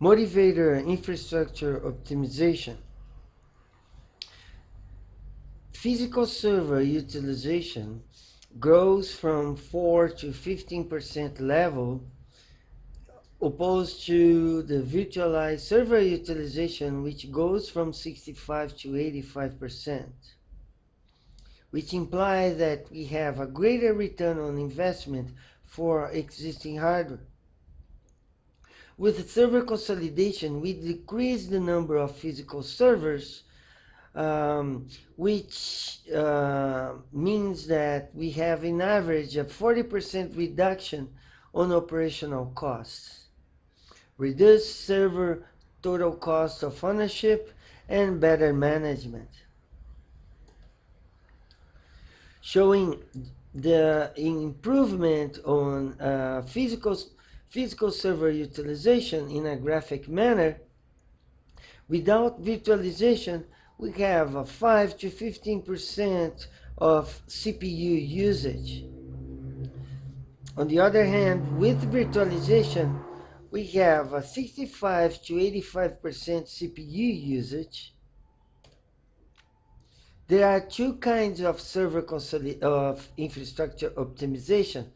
Motivator infrastructure optimization. Physical server utilization grows from 4 to 15% level opposed to the virtualized server utilization, which goes from 65 to 85%, which implies that we have a greater return on investment for existing hardware. With server consolidation, we decrease the number of physical servers, which means that we have an average of 40% reduction on operational costs, reduced server total cost of ownership, and better management, showing the improvement on physical server utilization in a graphic manner. Without virtualization, we have a 5 to 15% of CPU usage. On the other hand, with virtualization, we have a 65 to 85% CPU usage. There are two kinds of infrastructure optimization.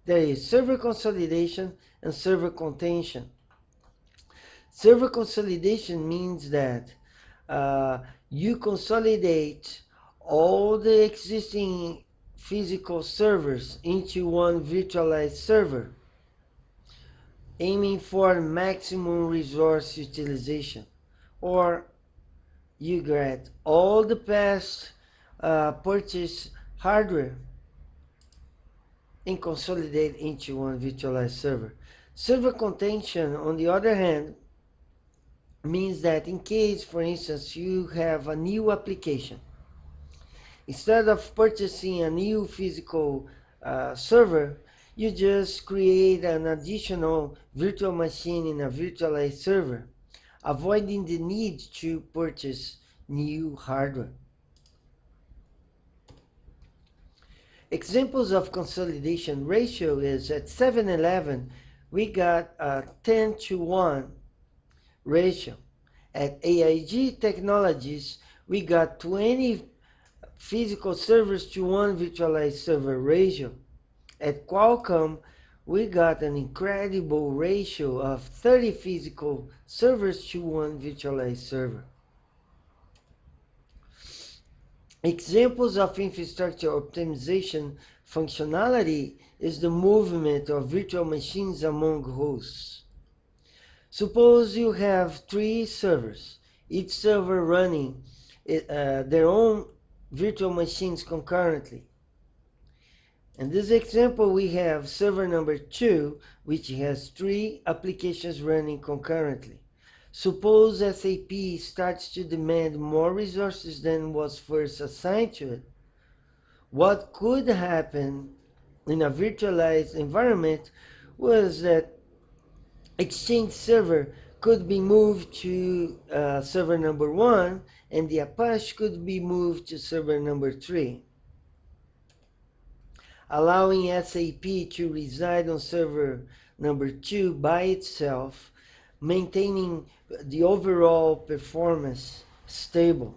There is server consolidation and server contention. Server consolidation means that you consolidate all the existing physical servers into one virtualized server, aiming for maximum resource utilization. Or you get all the past purchased hardware and consolidate into one virtualized server. Server contention, on the other hand, means that in case, for instance, you have a new application, instead of purchasing a new physical server, you just create an additional virtual machine in a virtualized server, avoiding the need to purchase new hardware. Examples of consolidation ratio is at 7-Eleven, we got a 10 to 1 ratio. At AIG Technologies, we got 20 physical servers to 1 virtualized server ratio. At Qualcomm, we got an incredible ratio of 30 physical servers to 1 virtualized server. Examples of infrastructure optimization functionality is the movement of virtual machines among hosts. Suppose you have 3 servers, each server running their own virtual machines concurrently. In this example, we have server number 2, which has 3 applications running concurrently. Suppose SAP starts to demand more resources than was first assigned to it. What could happen in a virtualized environment was that Exchange server could be moved to server number 1, and the Apache could be moved to server number 3, allowing SAP to reside on server number 2 by itself, maintaining the overall performance stable.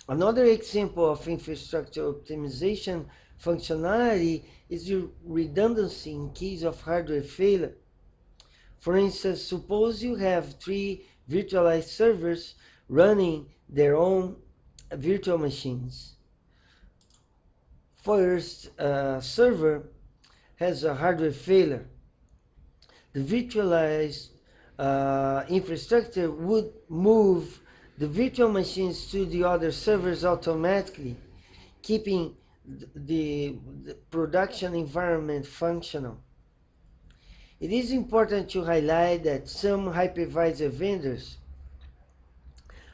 Another example of infrastructure optimization functionality is the redundancy in case of hardware failure. For instance, suppose you have 3 virtualized servers running their own virtual machines. First server has a hardware failure. The virtualized infrastructure would move the virtual machines to the other servers automatically, keeping the production environment functional. It is important to highlight that some hypervisor vendors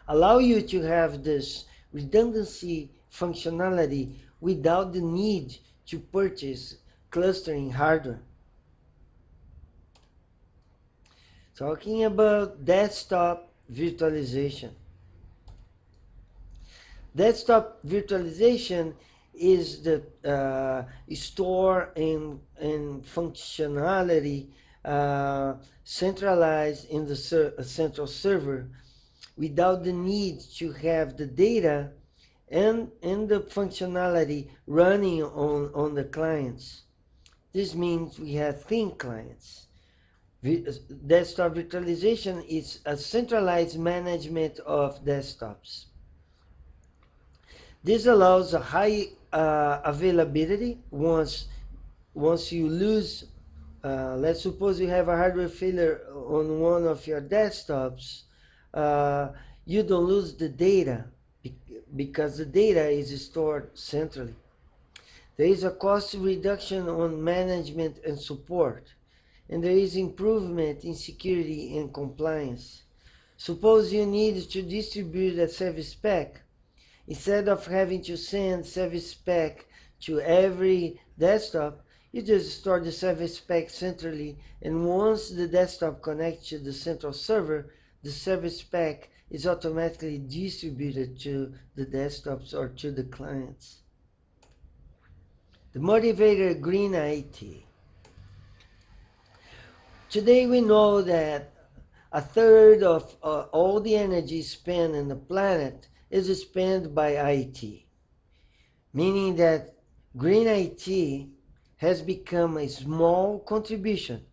allow you to have this redundancy functionality without the need to purchase clustering hardware. Talking about desktop virtualization. Desktop virtualization is the store and functionality centralized in the central server without the need to have the data and the functionality running on the clients. This means we have thin clients. Desktop virtualization is a centralized management of desktops. This allows a high availability once you lose. Let's suppose you have a hardware failure on one of your desktops. Uh, you don't lose the data because the data is stored centrally. There is a cost reduction on management and support, and there is improvement in security and compliance. Suppose you need to distribute a service pack. Instead of having to send service pack to every desktop, you just store the service pack centrally, and once the desktop connects to the central server, the service pack is automatically distributed to the desktops or to the clients. The motivator green IT. Today we know that a third of all the energy spent in the planet is spent by IT, meaning that green IT has become a small contribution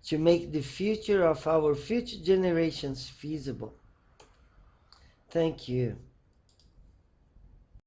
to make the future of our future generations feasible. Thank you.